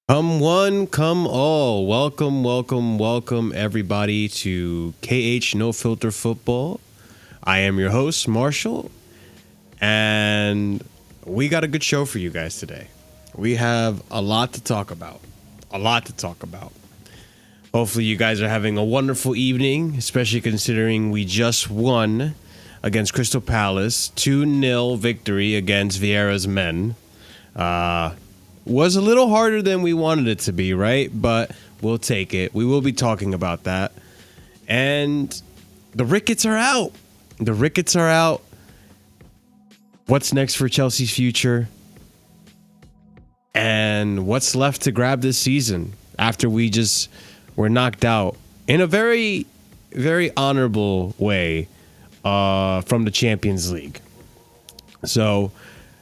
Come one, come all. Welcome, welcome, welcome, everybody, to KH No Filter Football. I am your host, Marshall, and we got a good show for you guys today. We have a lot to talk about. Hopefully, you guys are having a wonderful evening, especially considering we just won against Crystal Palace. 2-0 victory against Vieira's men. Was a little harder than we wanted it to be, right? But we'll take it. We will be talking about that. And the Ricketts are out. What's next for Chelsea's future? And what's left to grab this season after we just were knocked out in a very, very honorable way from the Champions League. So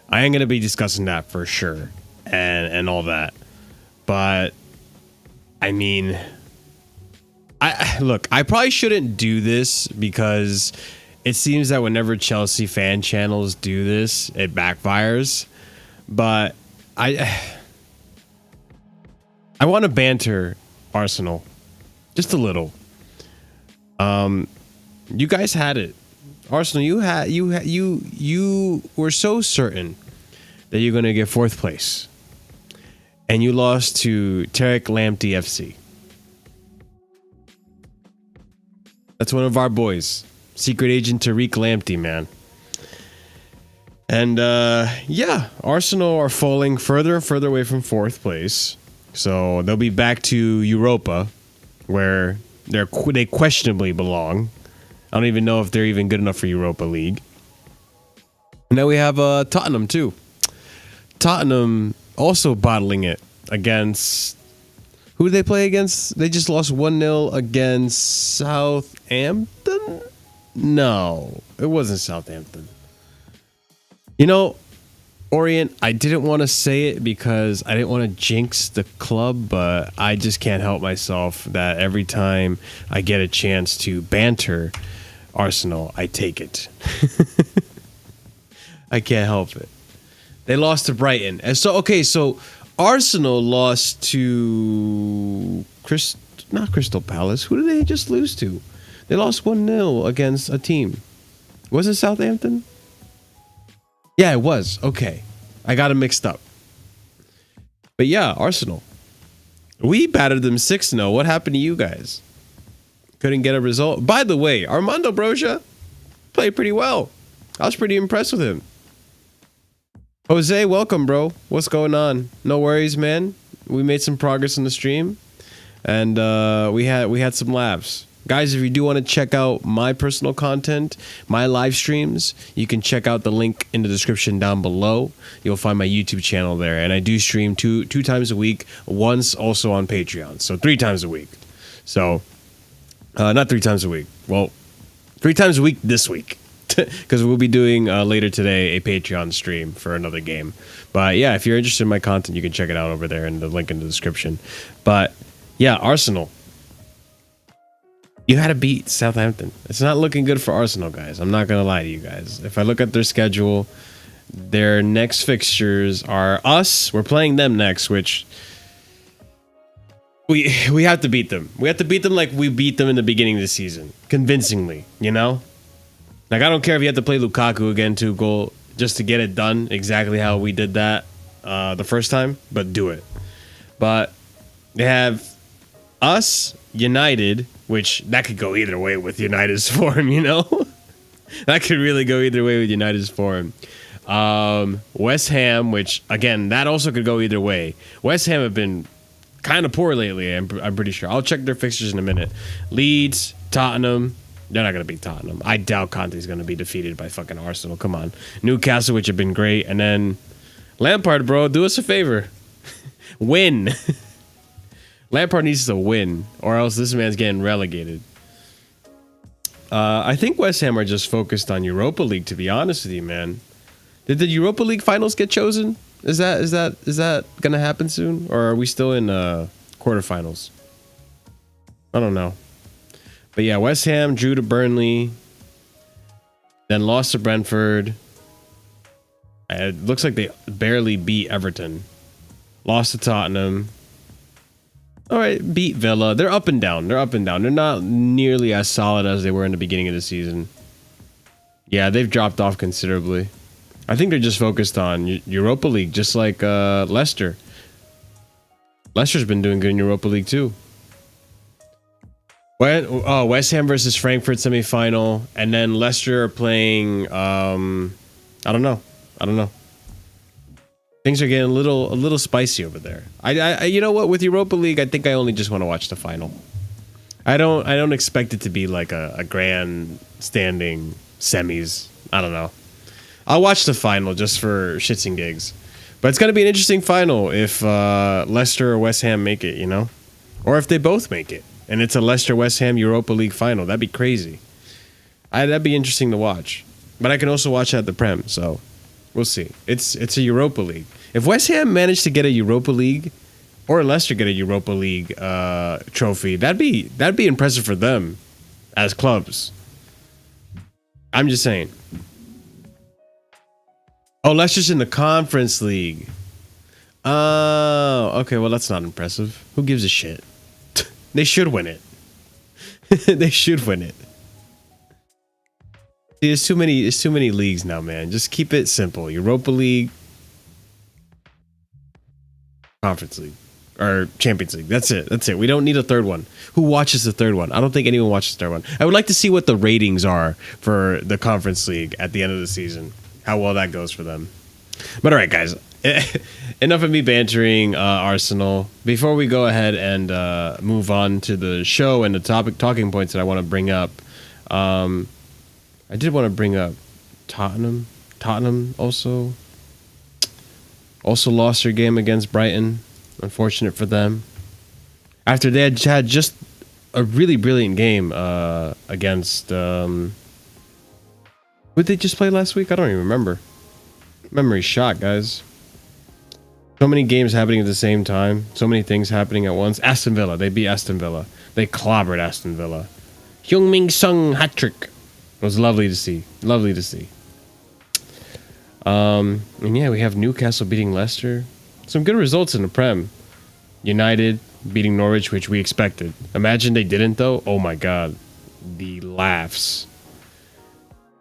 I am going to be discussing that for sure. And all that, but I mean, I probably shouldn't do this because it seems that whenever Chelsea fan channels do this, it backfires. But I want to banter Arsenal just a little. You guys had it, Arsenal. You were so certain that you're going to get fourth place. And you lost to Tarek Lamptey FC. That's one of our boys. Secret agent Tariq Lamptey, man. And yeah, Arsenal are falling further and further away from fourth place. So they'll be back to Europa, where they questionably belong. I don't even know if they're even good enough for Europa League. And then we have Tottenham, too. Tottenham also bottling it against... Who did they play against? They just lost 1-0 against Southampton? No, it wasn't Southampton. You know, Orient, I didn't want to say it because I didn't want to jinx the club, but I just can't help myself that every time I get a chance to banter Arsenal, I take it. I can't help it. They lost to Brighton. And so Arsenal lost to not Crystal Palace. Who did they just lose to? They lost 1-0 against a team. Was it Southampton? Yeah, it was. Okay. I got it mixed up. But yeah, Arsenal. We battered them 6-0. What happened to you guys? Couldn't get a result. By the way, Armando Broja played pretty well. I was pretty impressed with him. Jose, welcome, bro. What's going on? No worries, man. We made some progress in the stream, and we had some laughs. Guys, if you do want to check out my personal content, my live streams, you can check out the link in the description down below. You'll find my YouTube channel there, and I do stream two times a week, once also on Patreon, so 3 times a week. So, not 3 times a week. Well, 3 times a week this week. Because we'll be doing later today a Patreon stream for another game. But yeah, if you're interested in my content, you can check it out over there in the link in the description. But yeah, Arsenal. You had to beat Southampton. It's not looking good for Arsenal, guys. I'm not going to lie to you guys. If I look at their schedule, their next fixtures are us. We're playing them next, which we have to beat them. We have to beat them like we beat them in the beginning of the season. Convincingly, you know? Like, I don't care if you have to play Lukaku again to goal just to get it done exactly how we did that the first time, but do it. But they have us, United, which that could go either way with United's form, you know? That could really go either way with United's form. West Ham, which, again, that also could go either way. West Ham have been kind of poor lately, I'm pretty sure. I'll check their fixtures in a minute. Leeds, Tottenham. They're not going to beat Tottenham. I doubt Conte's going to be defeated by fucking Arsenal. Come on. Newcastle, which have been great. And then Lampard, bro, do us a favor. Win. Lampard needs to win, or else this man's getting relegated. I think West Ham are just focused on Europa League, to be honest with you, man. Did the Europa League finals get chosen? Is that going to happen soon? Or are we still in quarterfinals? I don't know. But yeah, West Ham drew to Burnley, then lost to Brentford. It looks like they barely beat Everton. Lost to Tottenham. All right, beat Villa. They're up and down. They're up and down. They're not nearly as solid as they were in the beginning of the season. Yeah, they've dropped off considerably. I think they're just focused on Europa League, just like Leicester. Leicester's been doing good in Europa League too. West Ham versus Frankfurt semifinal, and then Leicester are playing. I don't know. Things are getting a little spicy over there. I you know what, with Europa League, I think I only just want to watch the final. I don't expect it to be like a grand standing semis. I don't know. I'll watch the final just for shits and gigs. But it's going to be an interesting final if Leicester or West Ham make it, you know? Or if they both make it. And it's a Leicester-West Ham Europa League final. That'd be crazy. That'd be interesting to watch. But I can also watch it at the Prem, so we'll see. It's a Europa League. If West Ham managed to get a Europa League, or Leicester get a Europa League trophy, that'd be impressive for them as clubs. I'm just saying. Oh, Leicester's in the Conference League. Oh, okay. Well, that's not impressive. Who gives a shit? They should win it. They should win it. See, there's too many leagues now, man. Just keep it simple. Europa League, Conference League, or Champions League. That's it. We don't need a third one. Who watches the third one? I don't think anyone watches the third one. I would like to see what the ratings are for the Conference League at the end of the season. How well that goes for them. But all right, guys. Enough of me bantering Arsenal. Before we go ahead and move on to the show and the talking points that I want to bring up, I did want to bring up Tottenham. Tottenham also lost their game against Brighton. Unfortunate for them. After they had just a really brilliant game against... who did they just play last week? I don't even remember. Memory shot, guys. So many games happening at the same time. So many things happening at once. Aston Villa. They beat Aston Villa. They clobbered Aston Villa. Heung-min Son hat-trick. It was lovely to see. Lovely to see. And yeah, we have Newcastle beating Leicester. Some good results in the Prem. United beating Norwich, which we expected. Imagine they didn't, though. Oh my God. The laughs.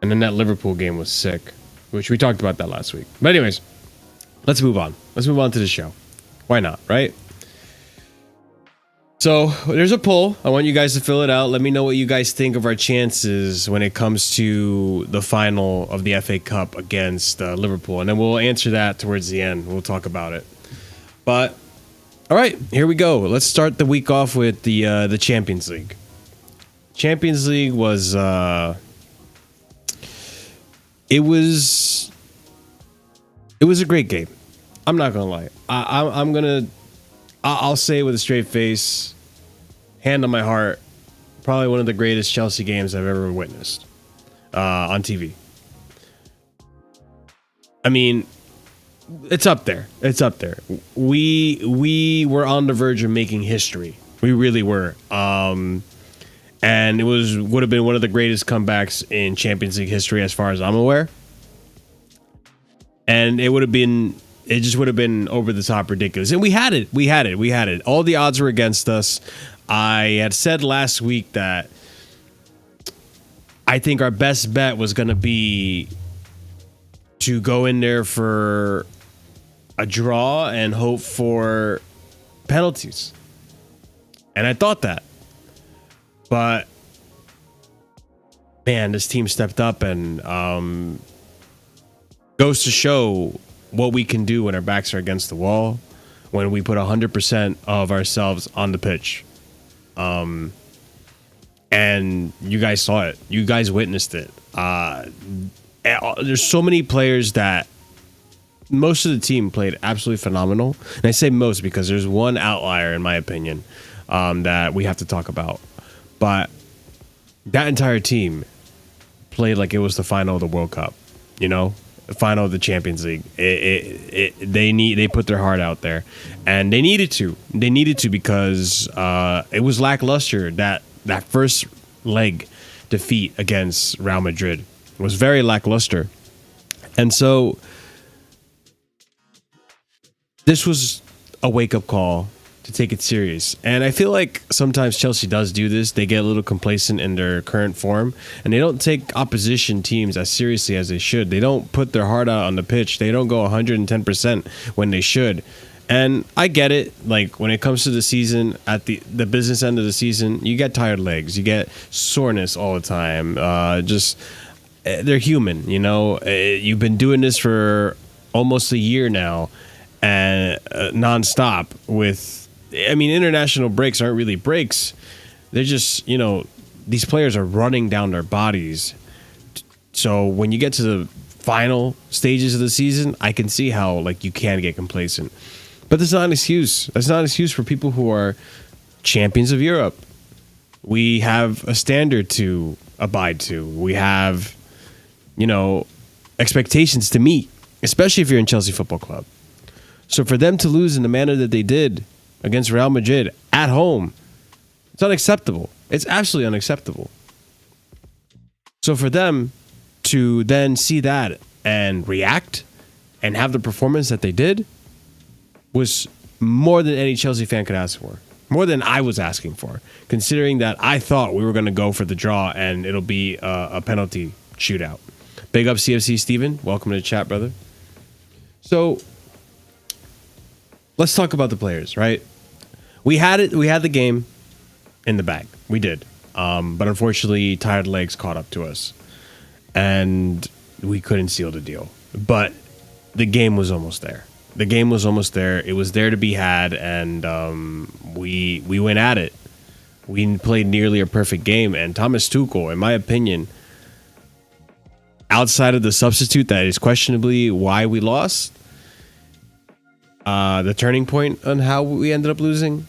And then that Liverpool game was sick, which we talked about that last week. But anyways, let's move on. Let's move on to the show. Why not, right? So there's a poll. I want you guys to fill it out. Let me know what you guys think of our chances when it comes to the final of the FA Cup against Liverpool. And then we'll answer that towards the end. We'll talk about it. But, all right, here we go. Let's start the week off with the Champions League. Champions League was... It was a great game. I'm not gonna lie. I'll say it with a straight face, hand on my heart. Probably one of the greatest Chelsea games I've ever witnessed on TV. I mean, it's up there. It's up there. We were on the verge of making history. We really were. And it would have been one of the greatest comebacks in Champions League history as far as I'm aware. And it just would have been over the top ridiculous. And we had it. All the odds were against us. I had said last week that I think our best bet was going to be to go in there for a draw and hope for penalties. And I thought that. But, man, this team stepped up and goes to show what we can do when our backs are against the wall, when we put 100% of ourselves on the pitch. And you guys saw it. You guys witnessed it. There's so many players that most of the team played absolutely phenomenal. And I say most because there's one outlier, in my opinion, that we have to talk about. But that entire team played like it was the final of the World Cup, you know, the final of the Champions League. They put their heart out there, and they needed to. They needed to because it was lackluster. That first leg defeat against Real Madrid was very lackluster, and so this was a wake up call to take it serious. And I feel like sometimes Chelsea does do this. They get a little complacent in their current form, and they don't take opposition teams as seriously as they should. They don't put their heart out on the pitch. They don't go 110% when they should. And I get it. Like, when it comes to the season, at the business end of the season, you get tired legs. You get soreness all the time. They're human, you know. You've been doing this for almost a year now, and nonstop with... I mean, international breaks aren't really breaks. They're just, you know, these players are running down their bodies. So when you get to the final stages of the season, I can see how, like, you can get complacent. But that's not an excuse. That's not an excuse for people who are champions of Europe. We have a standard to abide to. We have, you know, expectations to meet, especially if you're in Chelsea Football Club. So for them to lose in the manner that they did against Real Madrid at home, it's unacceptable. It's absolutely unacceptable. So for them to then see that and react and have the performance that they did was more than any Chelsea fan could ask for. More than I was asking for, considering that I thought we were going to go for the draw and it'll be a penalty shootout. Big up CFC Steven. Welcome to the chat, brother. So let's talk about the players, right? We had it. We had the game in the bag. We did. But unfortunately, tired legs caught up to us. And we couldn't seal the deal. But the game was almost there. The game was almost there. It was there to be had. And we went at it. We played nearly a perfect game. And Thomas Tuchel, in my opinion, outside of the substitute that is questionably why we lost, the turning point on how we ended up losing,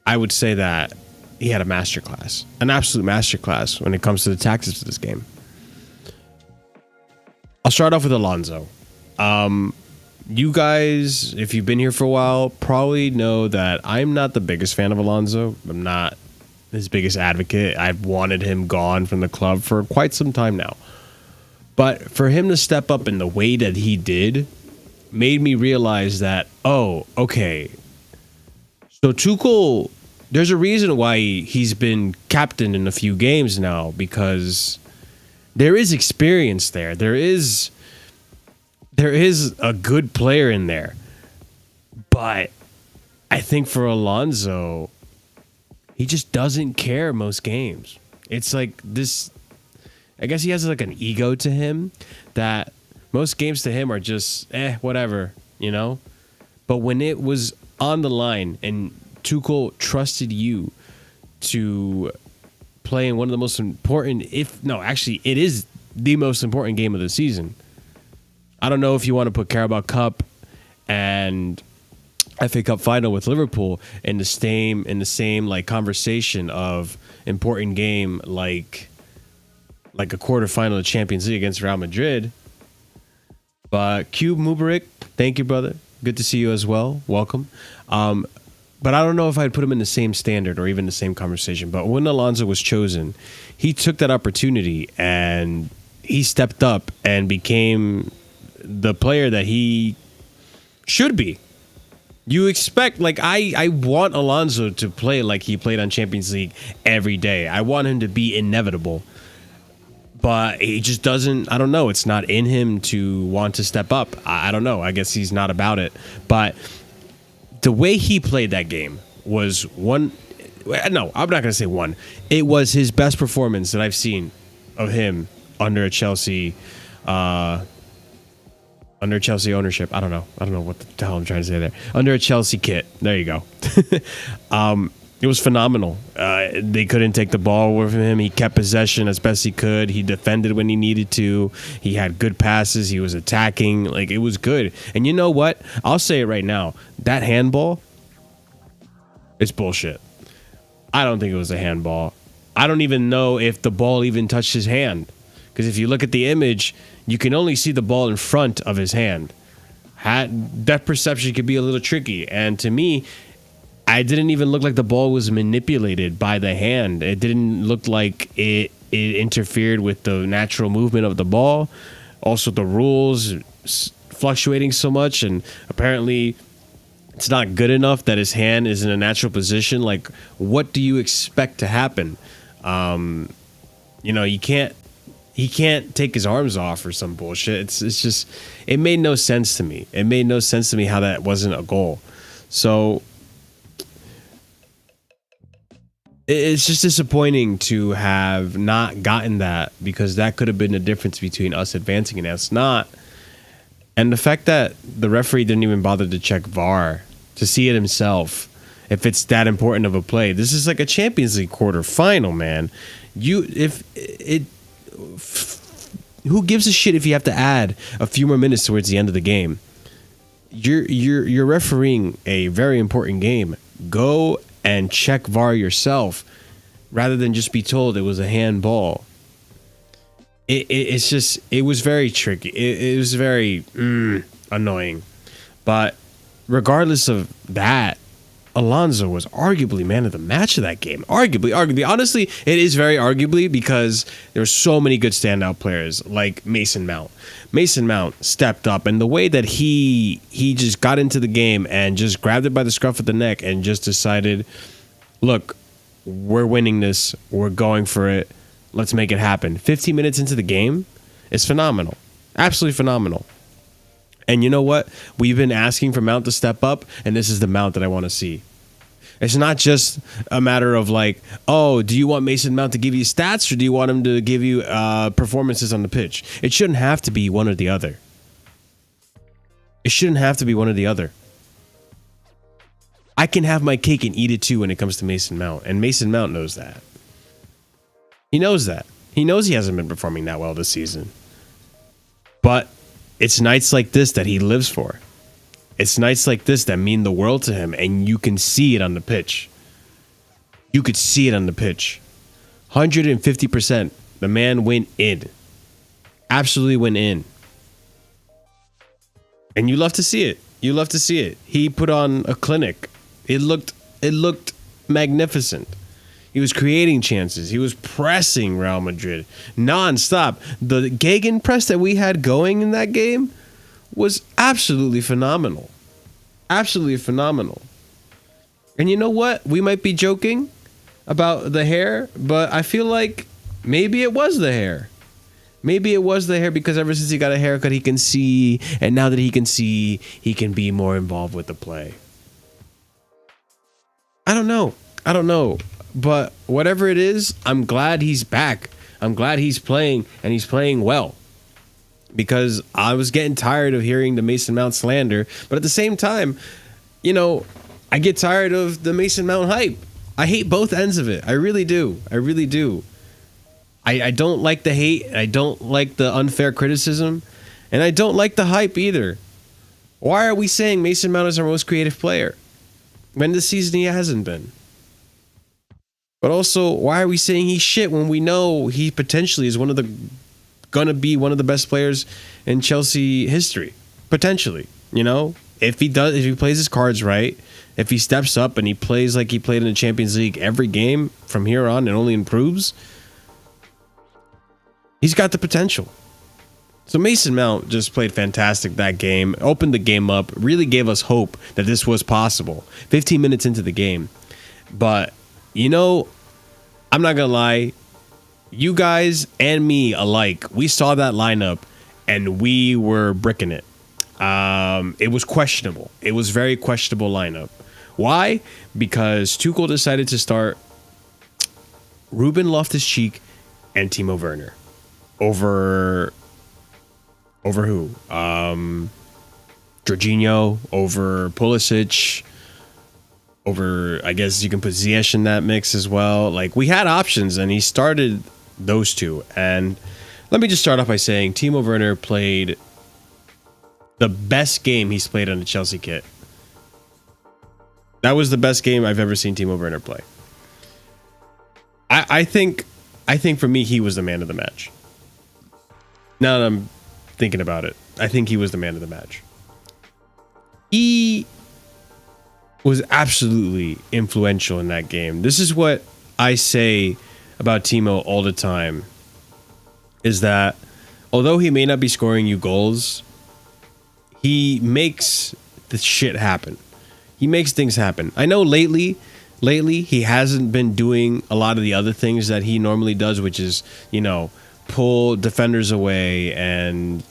I would say that he had a masterclass, an absolute masterclass when it comes to the tactics of this game. I'll start off with Alonso. You guys, if you've been here for a while, probably know that I'm not the biggest fan of Alonso. I'm not his biggest advocate. I've wanted him gone from the club for quite some time now. But for him to step up in the way that he did made me realize that, oh, okay. So Tuchel, there's a reason why he's been captain in a few games now, because there is experience there. There is a good player in there. But I think for Alonso, he just doesn't care most games. It's like this, I guess he has like an ego to him that most games to him are just, whatever, you know? But when it was on the line and Tuchel trusted you to play in one of the most important, it is the most important game of the season. I don't know if you want to put Carabao Cup and FA Cup final with Liverpool in the same like conversation of important game like a quarterfinal of Champions League against Real Madrid. But Cube Mubarak, thank you, brother. Good to see you as well. Welcome. But I don't know if I'd put him in the same standard or even the same conversation. But when Alonso was chosen, he took that opportunity and he stepped up and became the player that he should be. You expect, like, I want Alonso to play like he played on Champions League every day. I want him to be inevitable. But he just doesn't, I don't know. It's not in him to want to step up. I don't know. I guess he's not about it. But the way he played that game was I'm not going to say one. It was his best performance that I've seen of him under a Chelsea ownership. I don't know what the hell I'm trying to say there. Under a Chelsea kit. There you go. It was phenomenal. They couldn't take the ball away from him. He kept possession as best he could. He defended when he needed to. He had good passes. He was attacking. Like, it was good. And you know what? I'll say it right now. That handball, it's bullshit. I don't think it was a handball. I don't even know if the ball even touched his hand. Because if you look at the image, you can only see the ball in front of his hand. That perception could be a little tricky. And to me, I didn't even look like the ball was manipulated by the hand. It didn't look like it interfered with the natural movement of the ball. Also, the rules fluctuating so much, and apparently it's not good enough that his hand is in a natural position. Like, what do you expect to happen? You know, he can't take his arms off or some bullshit. It's just, it made no sense to me. It made no sense to me how that wasn't a goal. So it's just disappointing to have not gotten that, because that could have been the difference between us advancing and us not. And the fact that the referee didn't even bother to check VAR to see it himself, if it's that important of a play. This is like a Champions League quarterfinal, man. Who gives a shit if you have to add a few more minutes towards the end of the game? You're refereeing a very important game. Go and check VAR yourself, rather than just be told it was a handball. It was very tricky. It was very annoying. But regardless of that, Alonso was arguably man of the match of that game. Arguably. Honestly, it is very arguably, because there were so many good standout players like Mason Mount. Mason Mount stepped up, and the way that he just got into the game and just grabbed it by the scruff of the neck and just decided, look, we're winning this. We're going for it. Let's make it happen. 15 minutes into the game is phenomenal. Absolutely phenomenal. And you know what? We've been asking for Mount to step up, and this is the Mount that I want to see. It's not just a matter of like, oh, do you want Mason Mount to give you stats, or do you want him to give you performances on the pitch? It shouldn't have to be one or the other. It shouldn't have to be one or the other. I can have my cake and eat it too when it comes to Mason Mount, and Mason Mount knows that. He knows that. He knows he hasn't been performing that well this season. But it's nights like this that he lives for. It's nights like this that mean the world to him, and you can see it on the pitch. You could see it on the pitch. 150%. The man went in. Absolutely went in. And you love to see it. You love to see it. He put on a clinic. It looked magnificent. He was creating chances. He was pressing Real Madrid nonstop. The gegenpress that we had going in that game was absolutely phenomenal. Absolutely phenomenal. And you know what? We might be joking about the hair, but I feel like maybe it was the hair. Maybe it was the hair, because ever since he got a haircut, he can see. And now that he can see, he can be more involved with the play. I don't know. But whatever it is, I'm glad he's back. I'm glad he's playing, and he's playing well. Because I was getting tired of hearing the Mason Mount slander. But at the same time, you know, I get tired of the Mason Mount hype. I hate both ends of it. I really do. I don't like the hate. I don't like the unfair criticism. And I don't like the hype either. Why are we saying Mason Mount is our most creative player when this season he hasn't been? But also, why are we saying he's shit when we know he potentially is gonna be one of the best players in Chelsea history? Potentially, you know, if he plays his cards right, if he steps up and he plays like he played in the Champions League every game from here on and only improves, he's got the potential. So Mason Mount just played fantastic that game, opened the game up, really gave us hope that this was possible. 15 minutes into the game. But you know, I'm not going to lie. You guys and me alike, we saw that lineup and we were bricking it. It was questionable. It was very questionable lineup. Why? Because Tuchel decided to start Ruben Loftus-Cheek and Timo Werner over who? Jorginho, over Pulisic, over, I guess you can put Ziyech in that mix as well. Like, we had options, and he started those two. And let me just start off by saying Timo Werner played the best game he's played on the Chelsea kit. That was the best game I've ever seen Timo Werner play. I think for me, he was the man of the match. Now that I'm thinking about it, I think he was the man of the match. He was absolutely influential in that game. This is what I say about Timo all the time, is that although he may not be scoring you goals, he makes the shit happen. He makes things happen. I know lately he hasn't been doing a lot of the other things that he normally does, which is, pull defenders away and,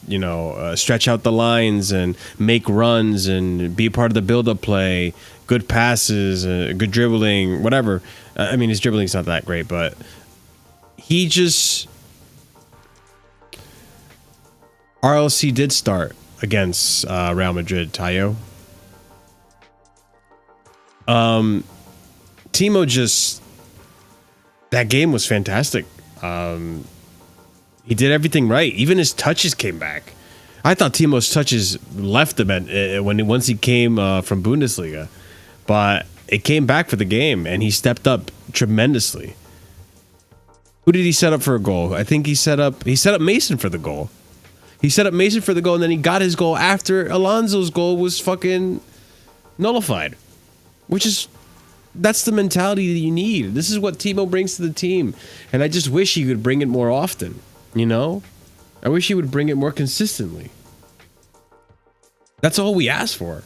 stretch out the lines and make runs and be part of the build-up play, good passes, good dribbling, whatever. I mean, his dribbling's not that great, but he just... RLC did start against Real Madrid, Tayo. Timo just... That game was fantastic. He did everything right. Even his touches came back. I thought Timo's touches left him once he came from Bundesliga. But it came back for the game, and he stepped up tremendously. Who did he set up for a goal? I think he set up Mason for the goal. He set up Mason for the goal, and then he got his goal after Alonso's goal was fucking nullified. That's the mentality that you need. This is what Timo brings to the team. And I just wish he could bring it more often. I wish he would bring it more consistently. That's all we ask for.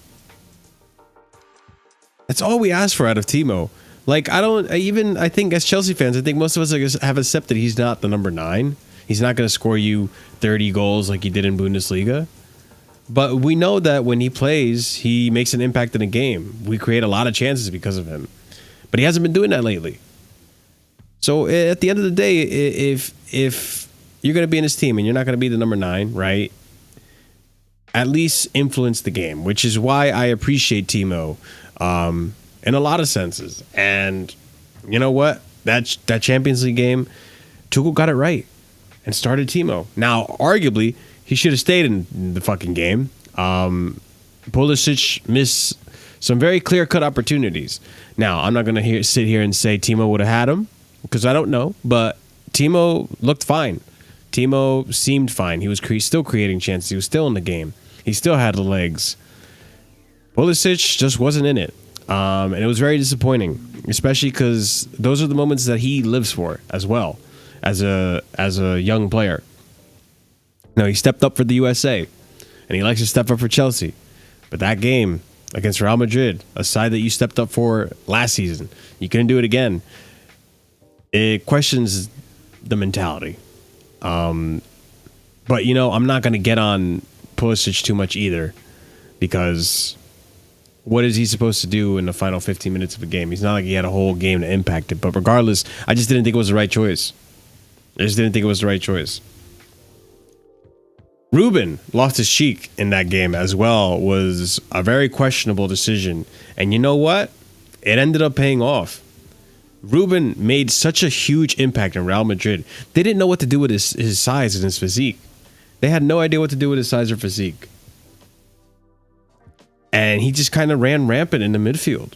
That's all we ask for out of Timo. Like, I think as Chelsea fans, I think most of us have accepted he's not the number 9. He's not going to score you 30 goals like he did in Bundesliga. But we know that when he plays, he makes an impact in a game. We create a lot of chances because of him. But he hasn't been doing that lately. So at the end of the day, if you're going to be in his team and you're not going to be the number 9, right? At least influence the game, which is why I appreciate Timo in a lot of senses. And you know what? That Champions League game, Tuchel got it right and started Timo. Now, arguably, he should have stayed in the fucking game. Pulisic missed some very clear-cut opportunities. Now, I'm not going to sit here and say Timo would have had him, because I don't know, but Timo looked fine. Timo seemed fine. He was still creating chances. He was still in the game. He still had the legs. Pulisic just wasn't in it. And it was very disappointing, especially because those are the moments that he lives for as well, as a young player. He stepped up for the USA, and he likes to step up for Chelsea. But that game against Real Madrid, a side that you stepped up for last season, you couldn't do it again. It questions the mentality. But, I'm not going to get on Pulisic too much either, because what is he supposed to do in the final 15 minutes of a game? He's not like he had a whole game to impact it. But regardless, I just didn't think it was the right choice. Ruben lost his cheek in that game as well. Was a very questionable decision. And you know what? It ended up paying off. Ruben made such a huge impact in Real Madrid. They didn't know what to do with his size and his physique. They had no idea what to do with his size or physique. And he just kind of ran rampant in the midfield.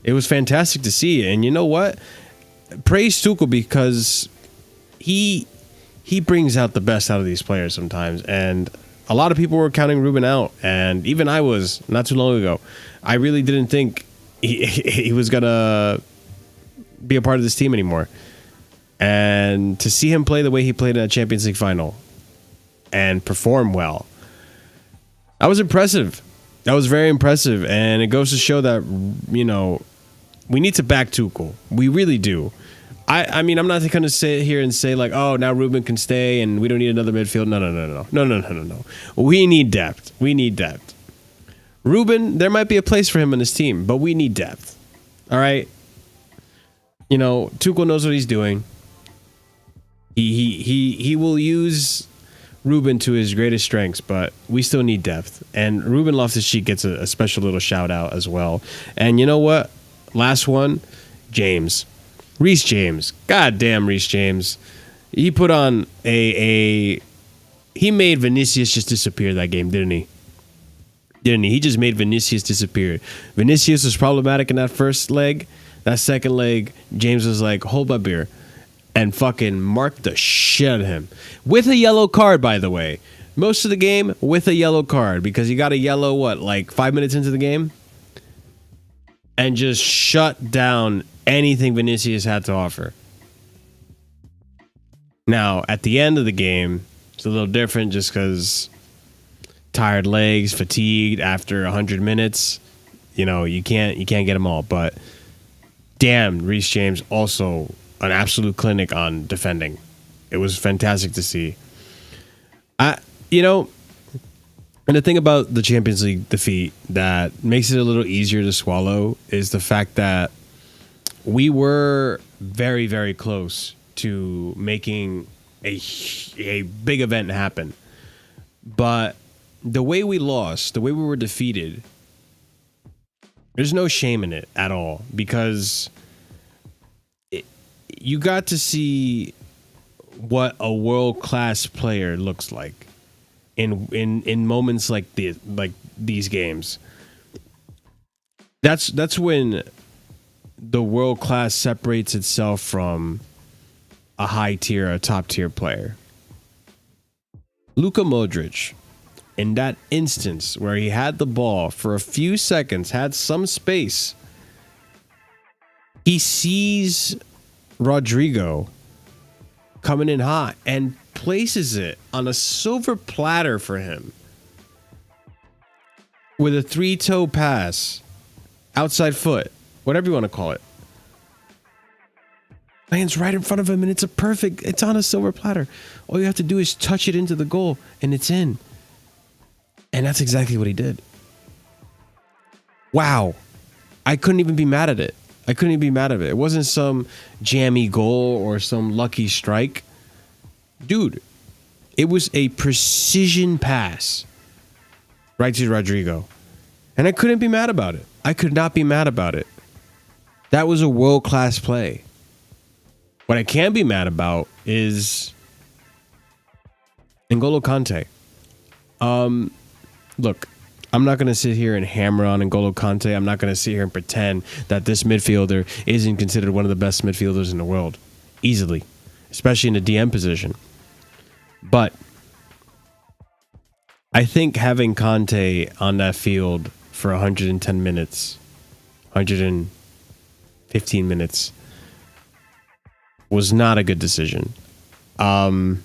It was fantastic to see. And you know what? Praise Tuchel, because he brings out the best out of these players sometimes. And a lot of people were counting Ruben out. And even I was not too long ago. I really didn't think he was going to be a part of this team anymore. And to see him play the way he played in a Champions League final and perform well, that was impressive. That was very impressive. And it goes to show that, we need to back Tuchel. We really do. I mean, I'm not going to sit here and say like, oh, now Ruben can stay and we don't need another midfield. No. We need depth. Ruben, there might be a place for him on this team, but we need depth. All right. Tuchel knows what he's doing. He will use Ruben to his greatest strengths, but we still need depth. And Ruben Loftus-Cheek gets a special little shout out as well. And you know what? Last one, Reece James. God damn, Reece James. He put on he made Vinicius just disappear that game, didn't he? He just made Vinicius disappear. Vinicius was problematic in that first leg. That second leg, James was like, hold my beer. And fucking marked the shit out of him. With a yellow card, by the way. Most of the game with a yellow card. Because he got a yellow, 5 minutes into the game? And just shut down anything Vinicius had to offer. Now, at the end of the game, it's a little different just because tired legs, fatigued after 100 minutes. you can't get them all. But damn, Reece James also an absolute clinic on defending. It was fantastic to see. And the thing about the Champions League defeat that makes it a little easier to swallow is the fact that we were very, very close to making a big event happen. But the way we lost, the way we were defeated, there's no shame in it at all, because you got to see what a world-class player looks like in moments like these games. That's when the world class separates itself from a top tier player. Luka Modric, in that instance where he had the ball for a few seconds, had some space, he sees Rodrigo coming in hot and places it on a silver platter for him with a 3-toe pass, outside foot, whatever you want to call it. Lands right in front of him, and it's on a silver platter. All you have to do is touch it into the goal, and it's in. And that's exactly what he did. Wow. I couldn't even be mad at it. It wasn't some jammy goal or some lucky strike. Dude, it was a precision pass right to Rodrigo. And I couldn't be mad about it. I could not be mad about it. That was a world-class play. What I can be mad about is N'Golo Kante. Look, I'm not going to sit here and hammer on N'Golo Kante. I'm not going to sit here and pretend that this midfielder isn't considered one of the best midfielders in the world. Easily. Especially in the DM position. But I think having Kante on that field for 110 minutes, 115 minutes, was not a good decision. Kante's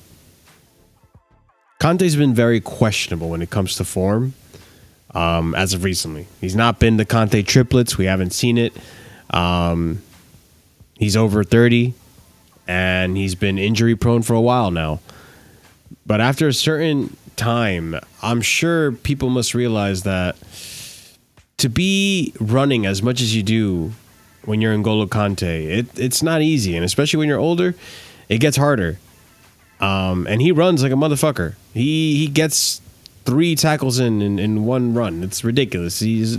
been very questionable when it comes to form. As of recently, he's not been the Kante triplets. We haven't seen it. He's over 30, and he's been injury prone for a while now. But after a certain time, I'm sure people must realize that to be running as much as you do when you're N'Golo Kante, it's not easy, and especially when you're older, it gets harder. And he runs like a motherfucker. He gets 3 tackles in one run. It's ridiculous. He's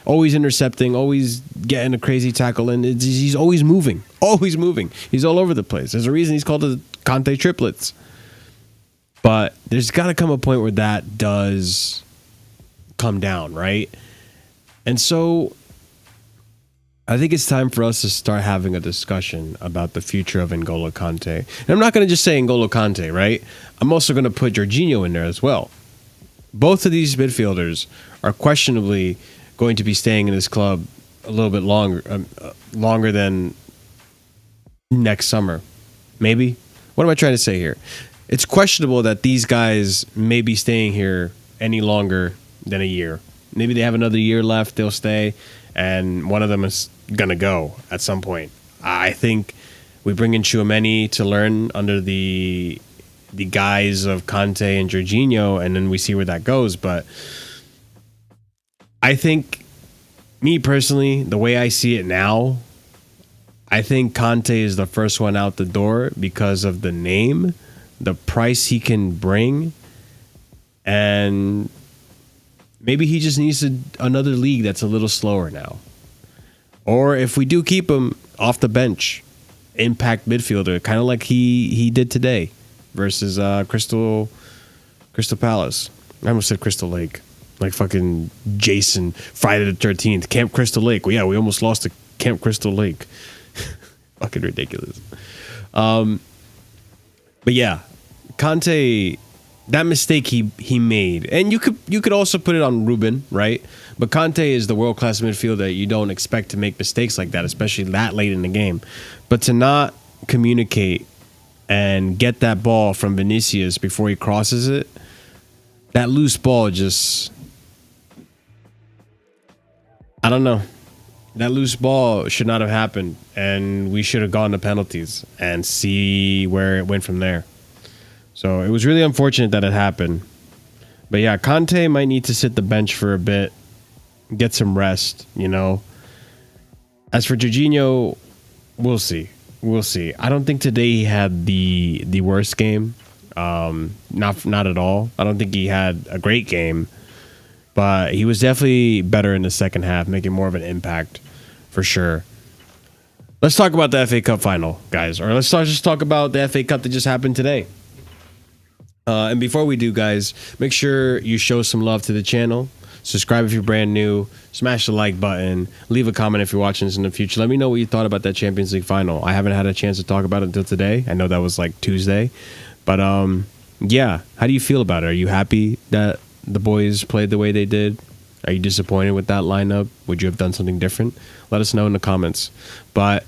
always intercepting, always getting a crazy tackle, and he's always moving. Always moving. He's all over the place. There's a reason he's called the Kante triplets. But there's got to come a point where that does come down, right? And so I think it's time for us to start having a discussion about the future of N'Golo Kante. And I'm not going to just say N'Golo Kante, right? I'm also going to put Jorginho in there as well. Both of these midfielders are questionably going to be staying in this club a little bit longer than next summer. Maybe. What am I trying to say here? It's questionable that these guys may be staying here any longer than a year. Maybe they have another year left, they'll stay, and one of them is going to go at some point. I think we bring in Tchouaméni to learn under the guise of Kante and Jorginho, and then we see where that goes. But I think, me personally, the way I see it now, I think Kante is the first one out the door because of the name, the price he can bring, and maybe he just needs another league that's a little slower now. Or if we do keep him off the bench, impact midfielder, kind of like he did today versus Crystal Palace. I almost said Crystal Lake. Like fucking Jason, Friday the 13th, Camp Crystal Lake. Well, yeah, we almost lost to Camp Crystal Lake. Fucking ridiculous. But yeah, Kante, that mistake he made, and you could also put it on Ruben, right? But Kante is the world-class midfielder. You don't expect to make mistakes like that, especially that late in the game. But to not communicate and get that ball from Vinicius before he crosses it, that loose ball just... I don't know. That loose ball should not have happened, and we should have gone to penalties and see where it went from there. So it was really unfortunate that it happened. But yeah, Conte might need to sit the bench for a bit, get some rest, you know. As for Jorginho, we'll see. We'll see. I don't think today he had the worst game. Not at all. I don't think he had a great game, but he was definitely better in the second half, making more of an impact for sure. Let's talk about the FA Cup final, guys, or let's just talk about the FA Cup that just happened today. And before we do, guys, make sure you show some love to the channel. Subscribe if you're brand new. Smash the like button. Leave a comment if you're watching this in the future. Let me know what you thought about that Champions League final. I haven't had a chance to talk about it until today. I know that was like Tuesday. But yeah, how do you feel about it? Are you happy that the boys played the way they did? Are you disappointed with that lineup? Would you have done something different? Let us know in the comments. But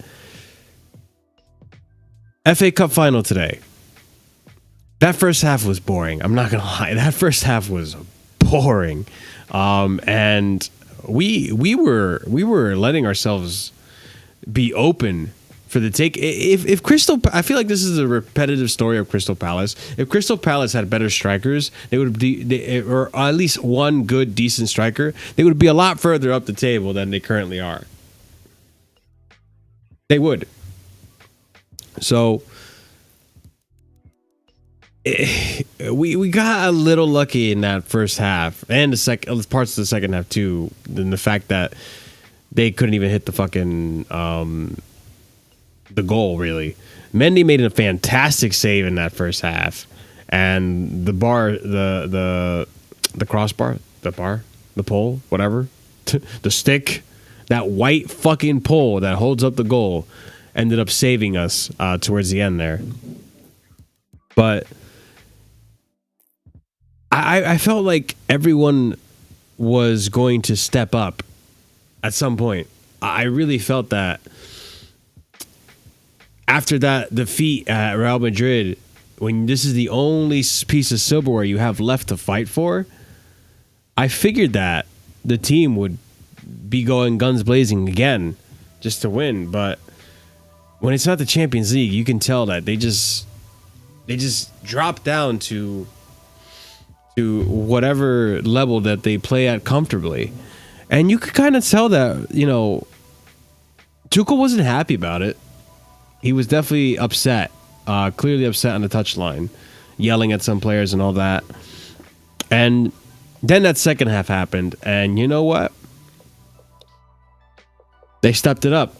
FA Cup final today. That first half was boring. I'm not gonna lie. That first half was boring, and we were letting ourselves be open for the take. If Crystal, I feel like this is a repetitive story of Crystal Palace. If Crystal Palace had better strikers, they would be, or at least one good, decent striker, they would be a lot further up the table than they currently are. They would. So. We got a little lucky in that first half and the parts of the second half too. In the fact that they couldn't even hit the fucking the goal really. Mendy made a fantastic save in that first half, and the crossbar, the pole, whatever, the stick, that white fucking pole that holds up the goal, ended up saving us towards the end there. But I felt like everyone was going to step up at some point. I really felt that after that defeat at Real Madrid, when this is the only piece of silverware you have left to fight for, I figured that the team would be going guns blazing again just to win. But when it's not the Champions League, you can tell that they just drop down to whatever level that they play at comfortably. And you could kind of tell that, you know, Tuchel wasn't happy about it. He was definitely upset, clearly upset on the touchline, yelling at some players and all that. And then that second half happened, and you know what? They stepped it up.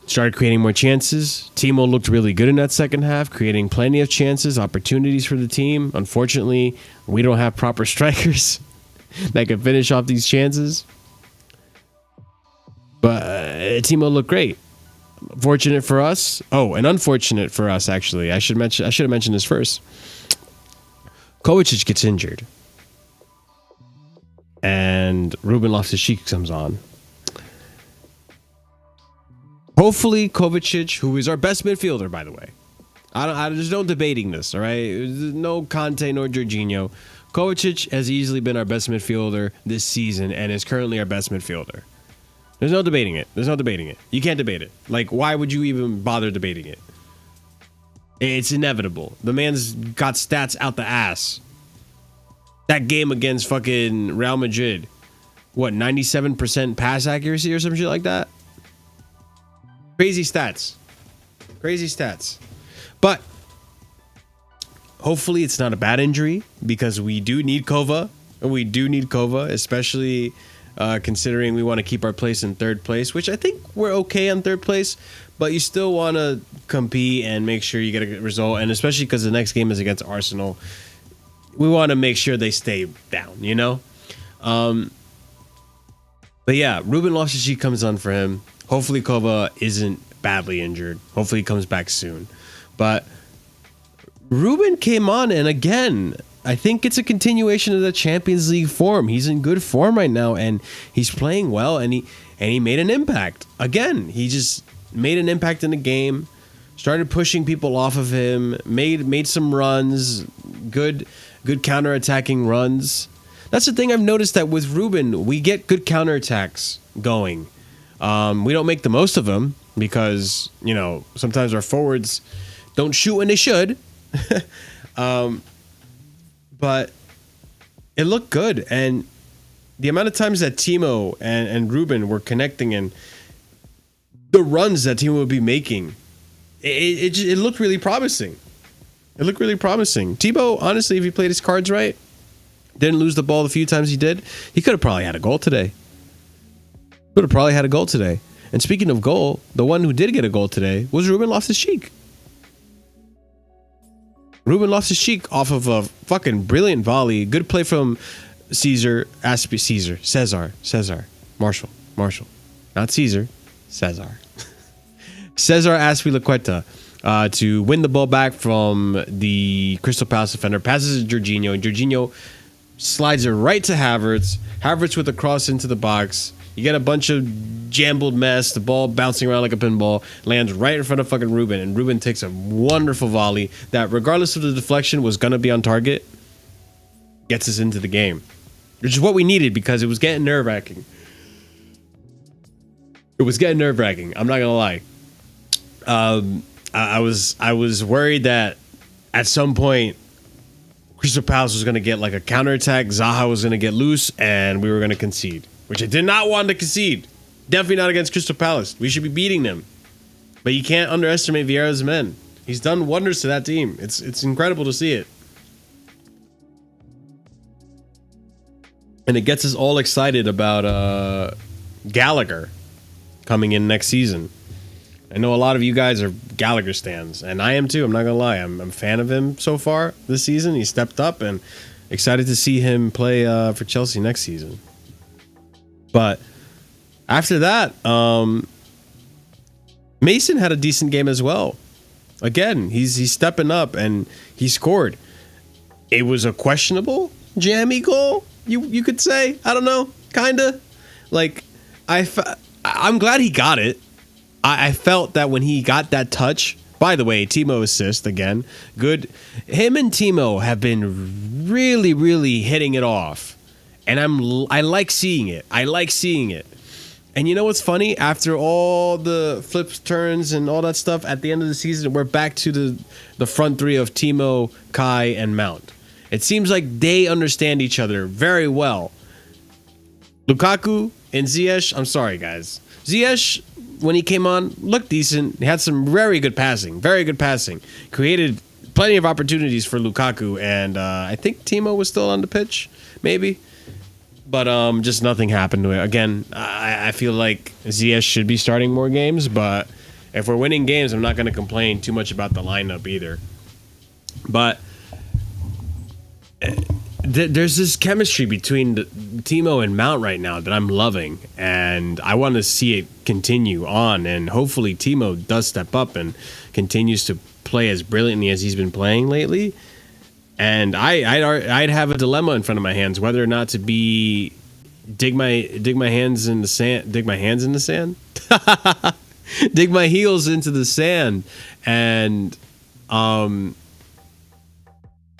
Started creating more chances. Timo looked really good in that second half, creating plenty of chances, opportunities for the team. Unfortunately, we don't have proper strikers that can finish off these chances. But Timo looked great. Fortunate for us. Oh, and unfortunate for us, actually. I should have mentioned this first. Kovacic gets injured, and Ruben Loftus-Cheek comes on. Hopefully, Kovacic, who is our best midfielder, by the way. There's no debating this, all right? There's no Conte nor Jorginho. Kovacic has easily been our best midfielder this season and is currently our best midfielder. There's no debating it. There's no debating it. You can't debate it. Like, why would you even bother debating it? It's inevitable. The man's got stats out the ass. That game against fucking Real Madrid, what, 97% pass accuracy or some shit like that? Crazy stats. Crazy stats. But hopefully it's not a bad injury, because we do need Kova. We do need Kova, especially considering we want to keep our place in third place, which I think we're okay on third place, but you still want to compete and make sure you get a good result. And especially because the next game is against Arsenal, we want to make sure they stay down, you know? But yeah, Ruben Loftus-Cheek comes on for him. Hopefully Kova isn't badly injured. Hopefully he comes back soon. But Ruben came on, and again, I think it's a continuation of the Champions League form. He's in good form right now, and he's playing well, and he made an impact. Again, he just made an impact in the game, started pushing people off of him, made some runs, good counter-attacking runs. That's the thing I've noticed, that with Ruben, we get good counterattacks going. We don't make the most of them because, you know, sometimes our forwards don't shoot when they should. But it looked good. And the amount of times that Timo and Ruben were connecting and the runs that Timo would be making, it looked really promising. It looked really promising. Timo, honestly, if he played his cards right, didn't lose the ball the few times he did, he could have probably had a goal today. And speaking of goal, the one who did get a goal today was Ruben Loftus-Cheek. Ruben Loftus-Cheek off of a fucking brilliant volley. Good play from Cesar. Marshall. Not Caesar. Cesar Azpilicueta to win the ball back from the Crystal Palace defender. Passes to Jorginho, and Jorginho slides it right to Havertz. Havertz with a cross into the box. You get a bunch of jumbled mess. The ball bouncing around like a pinball. Lands right in front of fucking Ruben. And Ruben takes a wonderful volley that, regardless of the deflection, was going to be on target. Gets us into the game. Which is what we needed because it was getting nerve-wracking. I'm not going to lie. I was worried that at some point Crystal Palace was going to get like a counterattack. Zaha was going to get loose and we were going to concede. Which I did not want to concede. Definitely not against Crystal Palace. We should be beating them. But you can't underestimate Vieira's men. He's done wonders to that team. It's incredible to see it. And it gets us all excited about Gallagher coming in next season. I know a lot of you guys are Gallagher stans, and I am too. I'm not going to lie. I'm a fan of him so far this season. He stepped up, and excited to see him play for Chelsea next season. But after that, Mason had a decent game as well. Again, he's stepping up and he scored. It was a questionable jammy goal, you could say. I don't know, kinda. Like I'm glad he got it. I felt that when he got that touch. By the way, Timo assist again. Good. Him and Timo have been really, really hitting it off. And I like seeing it. And you know what's funny? After all the flips, turns, and all that stuff, at the end of the season, we're back to the front three of Timo, Kai, and Mount. It seems like they understand each other very well. Lukaku and Ziyech, I'm sorry, guys. Ziyech, when he came on, looked decent. He had some very good passing. Created plenty of opportunities for Lukaku, and I think Timo was still on the pitch, maybe. But just nothing happened to it. Again, I feel like Ziyech should be starting more games, but if we're winning games, I'm not going to complain too much about the lineup either. But there's this chemistry between Timo and Mount right now that I'm loving, and I want to see it continue on, and hopefully Timo does step up and continues to play as brilliantly as he's been playing lately. And I'd have a dilemma in front of my hands whether or not to dig my hands in the sand, dig my heels into the sand, and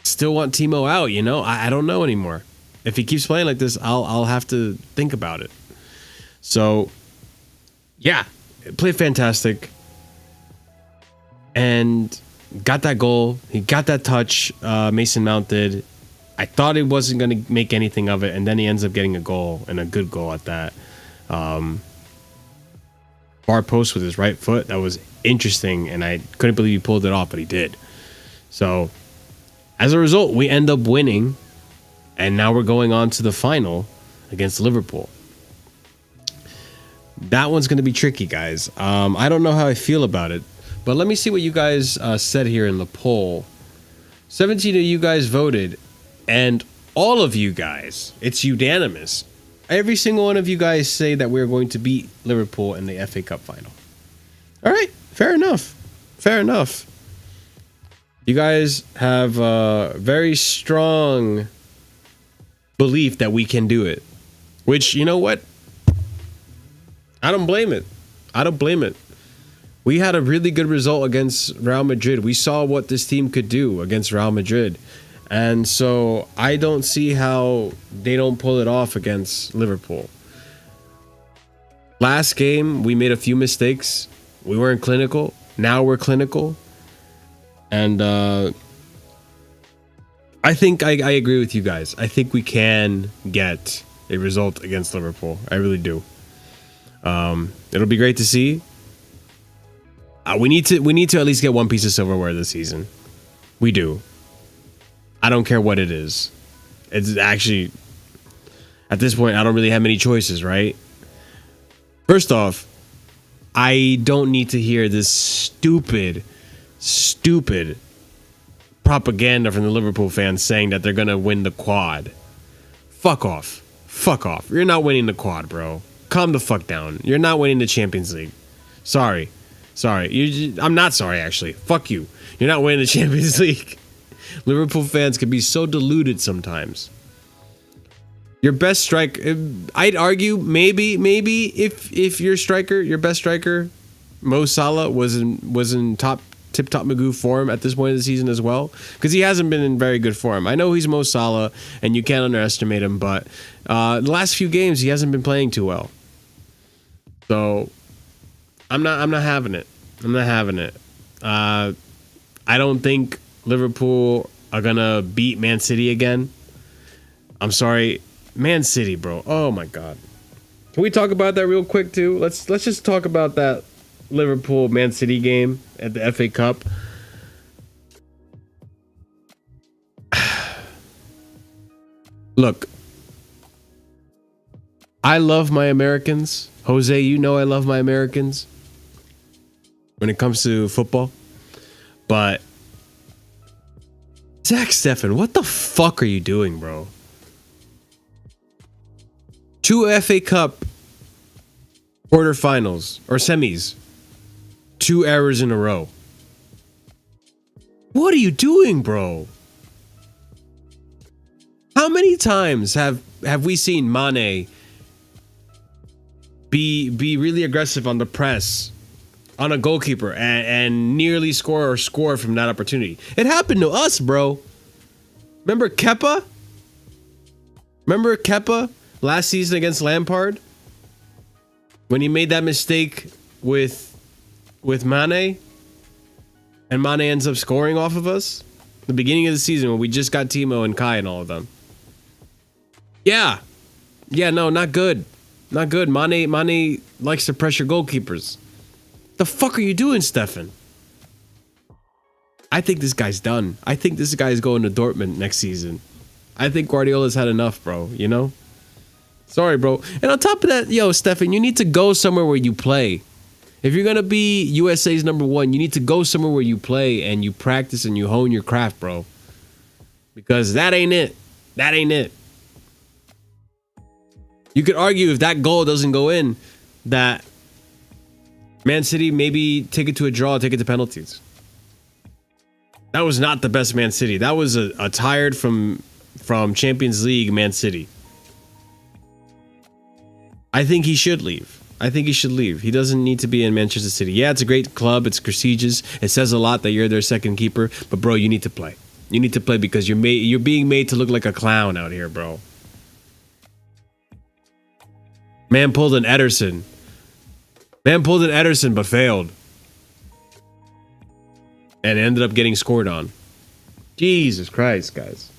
still want Timo out. You know, I don't know anymore. If he keeps playing like this, I'll have to think about it. So yeah, played fantastic, and got that goal. He got that touch. Mason Mount did. I thought he wasn't going to make anything of it, and then he ends up getting a goal, and a good goal at that. Far post with his right foot. That was interesting, and I couldn't believe he pulled it off, but he did. So, as a result, we end up winning, and now we're going on to the final against Liverpool. That one's going to be tricky, guys. I don't know how I feel about it. But let me see what you guys said here in the poll. 17 of you guys voted, and all of you guys, it's unanimous. Every single one of you guys say that we're going to beat Liverpool in the FA Cup final. All right, fair enough. You guys have a very strong belief that we can do it. Which, you know what? I don't blame it. We had a really good result against Real Madrid. We saw what this team could do against Real Madrid. And so I don't see how they don't pull it off against Liverpool. Last game, we made a few mistakes. We weren't clinical. Now we're clinical. And I think I agree with you guys. I think we can get a result against Liverpool. I really do. It'll be great to see. We need to at least get one piece of silverware this season. We do. I don't care what it is. It's actually, at this point, I don't really have many choices, right? First off, I don't need to hear this stupid propaganda from the Liverpool fans saying that they're going to win the quad. Fuck off. Fuck off. You're not winning the quad, bro. Calm the fuck down. You're not winning the Champions League. Sorry. I'm not sorry, actually. Fuck you. You're not winning the Champions League. Liverpool fans can be so deluded sometimes. Your best striker, I'd argue maybe if your best striker, Mo Salah, was in tip-top Magoo form at this point of the season as well, because he hasn't been in very good form. I know he's Mo Salah, and you can't underestimate him, but the last few games he hasn't been playing too well. So I'm not having it. I'm not having it. I don't think Liverpool are gonna beat Man City again. I'm sorry, Man City, bro. Oh my God. Can we talk about that real quick too? Let's just talk about that Liverpool Man City game at the FA Cup. Look, I love my Americans. Jose, you know I love my Americans when it comes to football. But Zach Steffen, what the fuck are you doing, bro? 2 FA Cup quarterfinals or semis. 2 errors in a row. What are you doing, bro? How many times have we seen Mane be really aggressive on the press on a goalkeeper and nearly score from that opportunity? It happened to us, bro. Remember Kepa? Last season against Lampard? When he made that mistake with Mane? And Mane ends up scoring off of us? The beginning of the season when we just got Timo and Kai and all of them. Yeah, no, not good. Not good. Mane likes to pressure goalkeepers. The fuck are you doing, Stefan? I think this guy's done. I think this guy's going to Dortmund next season. I think Guardiola's had enough, bro, you know? Sorry, bro. And on top of that, yo, Stefan, you need to go somewhere where you play. If you're going to be USA's #1, you need to go somewhere where you play and you practice and you hone your craft, bro. Because that ain't it. That ain't it. You could argue if that goal doesn't go in, that Man City maybe take it to a draw, take it to penalties. That was not the best Man City. That was a tired from Champions League Man City. I think he should leave. He doesn't need to be in Manchester City. Yeah, it's a great club. It's prestigious. It says a lot that you're their second keeper. But, bro, you need to play. You need to play because you're being made to look like a clown out here, bro. Man pulled an Ederson. But failed. And ended up getting scored on. Jesus Christ, guys.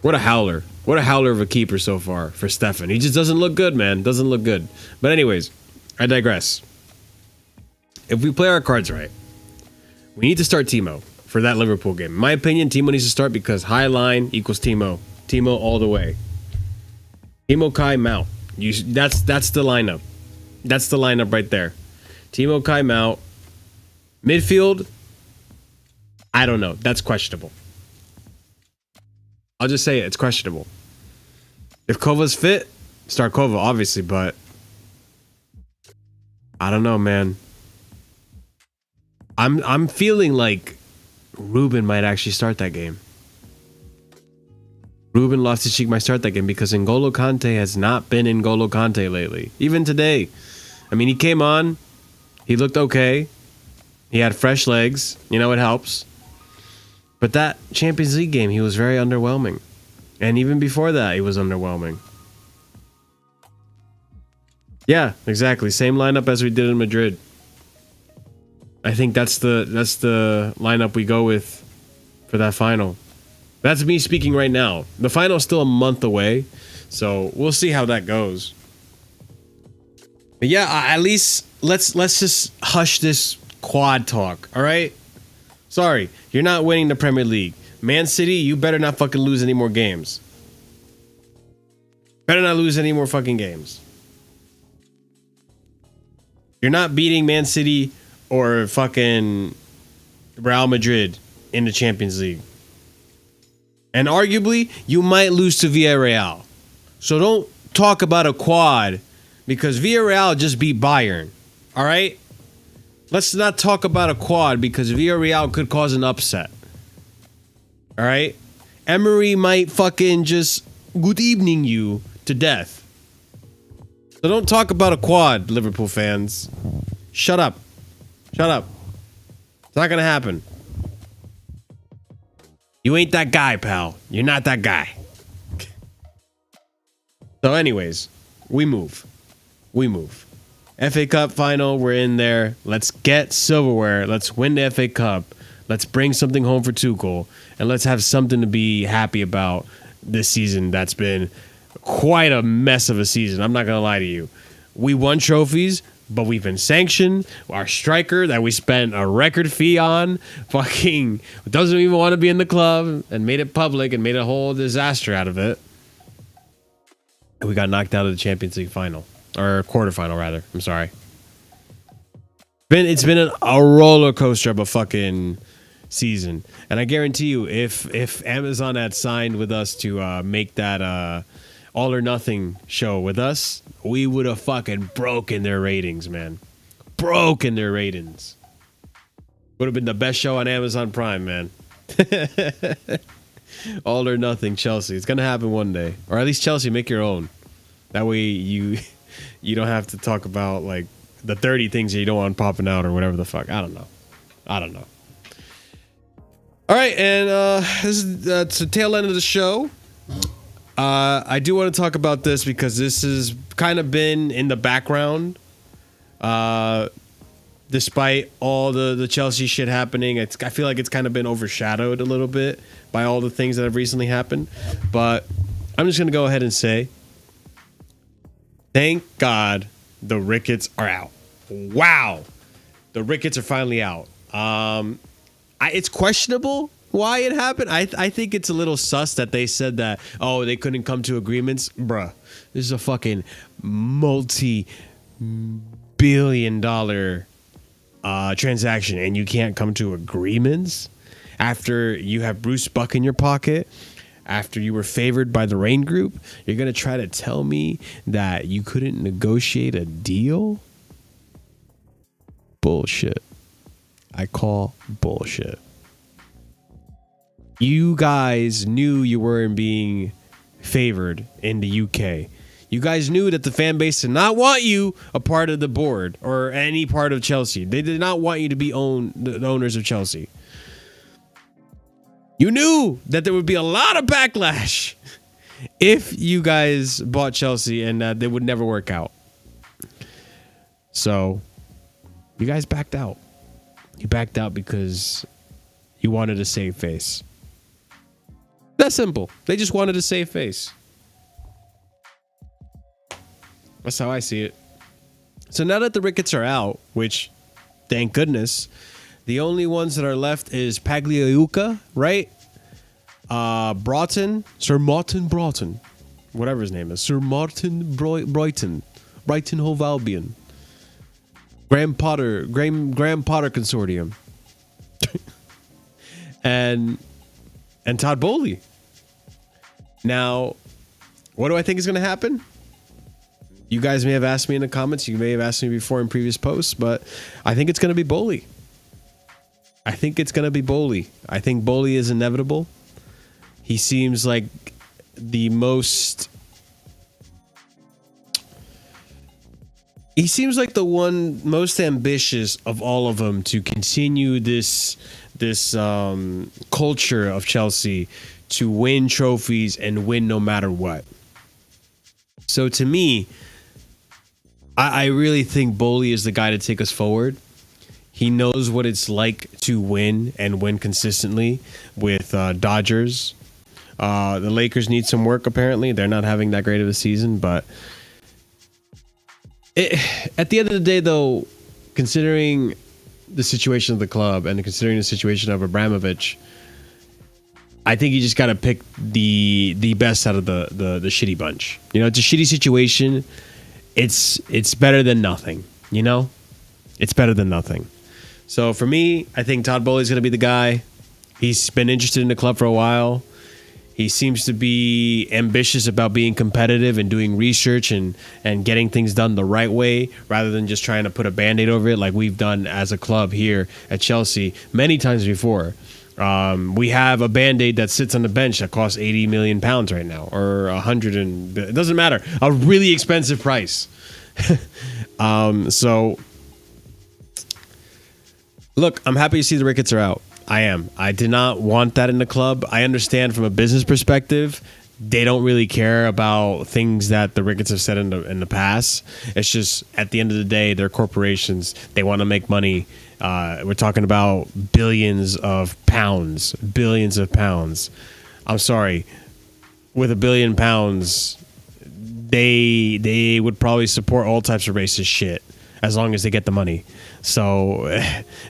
What a howler. What a howler of a keeper so far for Stefan. He just doesn't look good, man. Doesn't look good. But anyways, I digress. If we play our cards right, we need to start Timo for that Liverpool game. In my opinion, Timo needs to start because high line equals Timo. Timo all the way. Timo, Kai, Mount. That's the lineup. That's the lineup right there. Timo, Kai, Mount. Midfield, I don't know. That's questionable. I'll just say it. It's questionable. If Kova's fit, start Kova, obviously, but I don't know, man. I'm feeling like Ruben might actually start that game. Ruben Loftus-Cheek might start that game because N'Golo Kante has not been N'Golo Kante lately. Even today. I mean, he came on. He looked okay. He had fresh legs. You know, it helps. But that Champions League game, he was very underwhelming. And even before that, he was underwhelming. Yeah, exactly. Same lineup as we did in Madrid. I think that's the lineup we go with for that final. That's me speaking right now. The final's still a month away, so we'll see how that goes. But yeah, at least let's just hush this quad talk, all right? Sorry, you're not winning the Premier League. Man City, you better not fucking lose any more games. Better not lose any more fucking games. You're not beating Man City or fucking Real Madrid in the Champions League. And arguably, you might lose to Villarreal. So don't talk about a quad because Villarreal just beat Bayern. All right? Let's not talk about a quad because Villarreal could cause an upset. All right? Emery might fucking just good evening you to death. So don't talk about a quad, Liverpool fans. Shut up. Shut up. It's not going to happen. You ain't that guy, pal. You're not that guy. So anyways, we move. We move. FA Cup final, we're in there. Let's get silverware. Let's win the FA Cup. Let's bring something home for Tuchel. And let's have something to be happy about this season that's been quite a mess of a season. I'm not going to lie to you. We won trophies, but we've been sanctioned. Our striker that we spent a record fee on fucking doesn't even want to be in the club and made it public and made a whole disaster out of it. And we got knocked out of the Champions League final. Or quarterfinal, rather. I'm sorry. It's been a roller coaster of a fucking season. And I guarantee you, if Amazon had signed with us to make that All or Nothing show with us, we would have fucking broken their ratings, man. Broken their ratings. Would have been the best show on Amazon Prime, man. All or Nothing, Chelsea. It's going to happen one day. Or at least Chelsea, make your own. That way you don't have to talk about like the 30 things that you don't want popping out or whatever the fuck. I don't know. All right, and this is the tail end of the show. I do want to talk about this because this has kind of been in the background. Despite all the Chelsea shit happening, I feel like it's kind of been overshadowed a little bit by all the things that have recently happened. But I'm just going to go ahead and say, thank God the Ricketts are out. Wow. The Ricketts are finally out. It's questionable why it happened. I think it's a little sus that they said that, oh, they couldn't come to agreements. Bruh, this is a fucking multi-billion-dollar transaction and you can't come to agreements after you have Bruce Buck in your pocket, after you were favored by the Rain Group. You're going to try to tell me that you couldn't negotiate a deal? Bullshit. I call bullshit. You guys knew you weren't being favored in the UK. You guys knew that the fan base did not want you a part of the board or any part of Chelsea. They did not want you to be the owners of Chelsea. You knew that there would be a lot of backlash if you guys bought Chelsea and that they would never work out. So you guys backed out. You backed out because you wanted to save face. That's simple. They just wanted to save face. That's how I see it. So now that the Ricketts are out, which, thank goodness, the only ones that are left is Pagliuca, right? Sir Martin Broughton, whatever his name is. Sir Martin Brighton Hove Albion. Graham Potter Consortium. and Todd Bowley. Now, what do I think is going to happen? You guys may have asked me in the comments. You may have asked me before in previous posts, but I think it's going to be Bowley. I think Bowley is inevitable. He seems like the one most ambitious of all of them to continue this culture of Chelsea to win trophies and win no matter what. So to me, I really think Bowley is the guy to take us forward. He knows what it's like to win and win consistently with Dodgers. The Lakers need some work, apparently. They're not having that great of a season. But at the end of the day, though, considering the situation of the club and considering the situation of Abramovich, I think you just got to pick the best out of the shitty bunch. You know, it's a shitty situation. It's better than nothing, you know? It's better than nothing. So for me, I think Todd Bowley's going to be the guy. He's been interested in the club for a while. He seems to be ambitious about being competitive and doing research and getting things done the right way rather than just trying to put a Band-Aid over it like we've done as a club here at Chelsea many times before. We have a Band-Aid that sits on the bench that costs 80 million pounds right now, or 100, and it doesn't matter. A really expensive price. So, look, I'm happy to see the Ricketts are out. I am. I did not want that in the club. I understand from a business perspective, they don't really care about things that the Ricketts have said in the past. It's just at the end of the day, they're corporations. They want to make money. We're talking about billions of pounds. Billions of pounds. I'm sorry. With £1 billion, they would probably support all types of racist shit as long as they get the money. So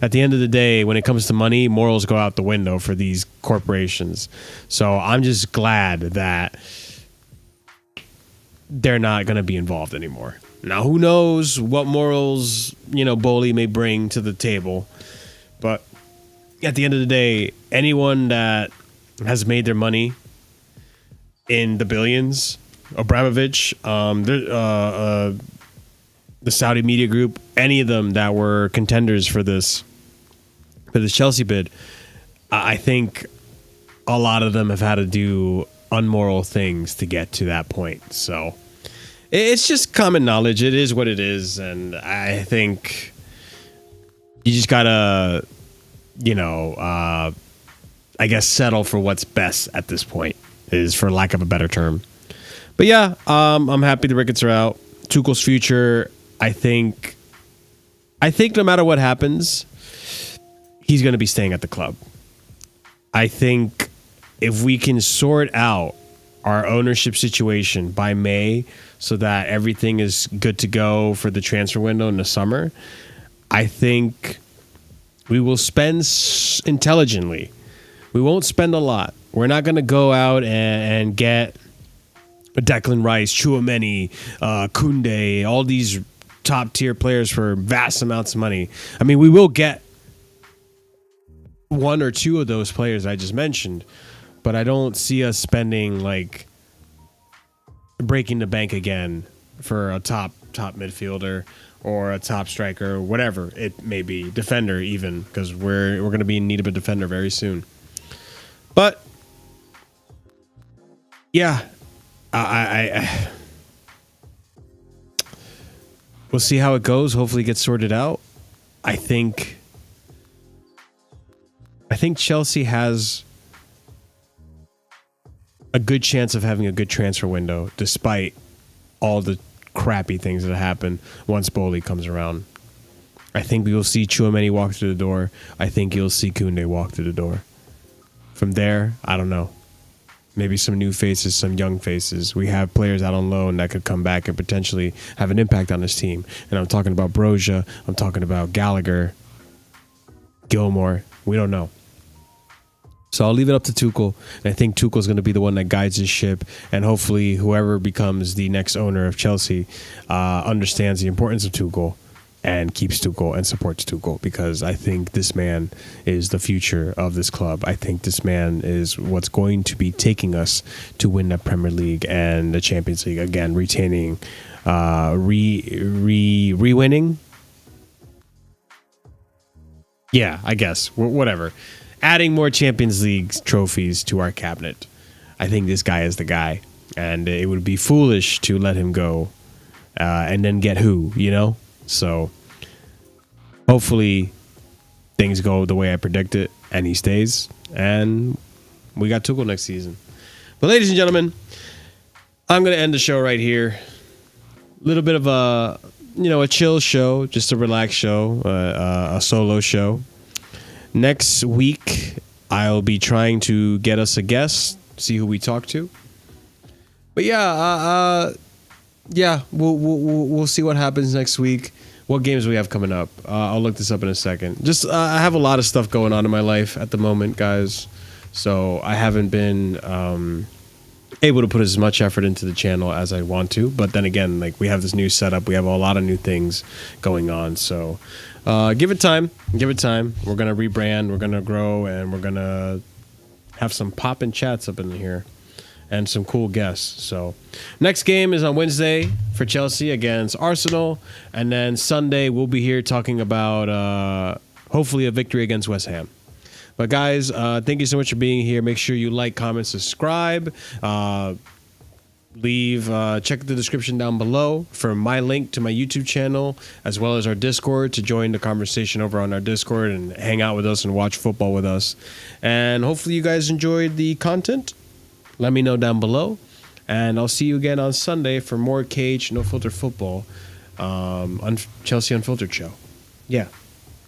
at the end of the day, when it comes to money, morals go out the window for these corporations. So I'm just glad that they're not going to be involved anymore. Now, who knows what morals, Bowley may bring to the table. But at the end of the day, anyone that has made their money in the billions, Abramovich, the Saudi media group, any of them that were contenders for this Chelsea bid, I think a lot of them have had to do unmoral things to get to that point. So it's just common knowledge. It is what it is. And I think you just gotta, I guess settle for what's best at this point, is for lack of a better term. But yeah, I'm happy the Ricketts are out. Tuchel's future, I think no matter what happens, he's going to be staying at the club. I think if we can sort out our ownership situation by May so that everything is good to go for the transfer window in the summer, I think we will spend intelligently. We won't spend a lot. We're not going to go out and get Declan Rice, Chouameni, Koundé, all these top tier players for vast amounts of money. I mean, we will get one or two of those players I just mentioned, but I don't see us spending breaking the bank again for a top midfielder or a top striker, or whatever it may be, defender even, because we're going to be in need of a defender very soon. But yeah, I we'll see how it goes. Hopefully it gets sorted out. I think Chelsea has a good chance of having a good transfer window, despite all the crappy things that happen once Bowley comes around. I think we will see Chouameni walk through the door. I think you'll see Koundé walk through the door. From there, I don't know. Maybe some new faces, some young faces. We have players out on loan that could come back and potentially have an impact on this team. And I'm talking about Broja. I'm talking about Gallagher, Gilmore. We don't know. So I'll leave it up to Tuchel. And I think Tuchel's going to be the one that guides his ship. And hopefully whoever becomes the next owner of Chelsea understands the importance of Tuchel and keeps Tuchel and supports Tuchel, because I think this man is the future of this club. I think this man is what's going to be taking us to win the Premier League and the Champions League again, retaining, re-winning. Yeah, I guess. Whatever. Adding more Champions League trophies to our cabinet. I think this guy is the guy. And it would be foolish to let him go and then get who, So hopefully things go the way I predict it. and he stays. And we got Tuchel next season. But ladies and gentlemen, I'm going to end the show right here. A little bit of a chill show, just a relaxed show, a solo show. Next week, I'll be trying to get us a guest, see who we talk to. But we'll see what happens next week. What games we have coming up? I'll look this up in a second. Just I have a lot of stuff going on in my life at the moment, guys. So I haven't been able to put as much effort into the channel as I want to. But then again, like we have this new setup, we have a lot of new things going on. So give it time. We're gonna rebrand, we're gonna grow, and we're gonna have some poppin' chats up in here and some cool guests. So next game is on Wednesday for Chelsea against Arsenal, and then Sunday we'll be here talking about hopefully a victory against West Ham. But guys, thank you so much for being here. Make sure you like, comment, subscribe. Check the description down below for my link to my YouTube channel, as well as our Discord to join the conversation over on our Discord and hang out with us and watch football with us. And hopefully you guys enjoyed the content. Let me know down below. And I'll see you again on Sunday for more Cage No Filter Football on Chelsea Unfiltered Show. Yeah.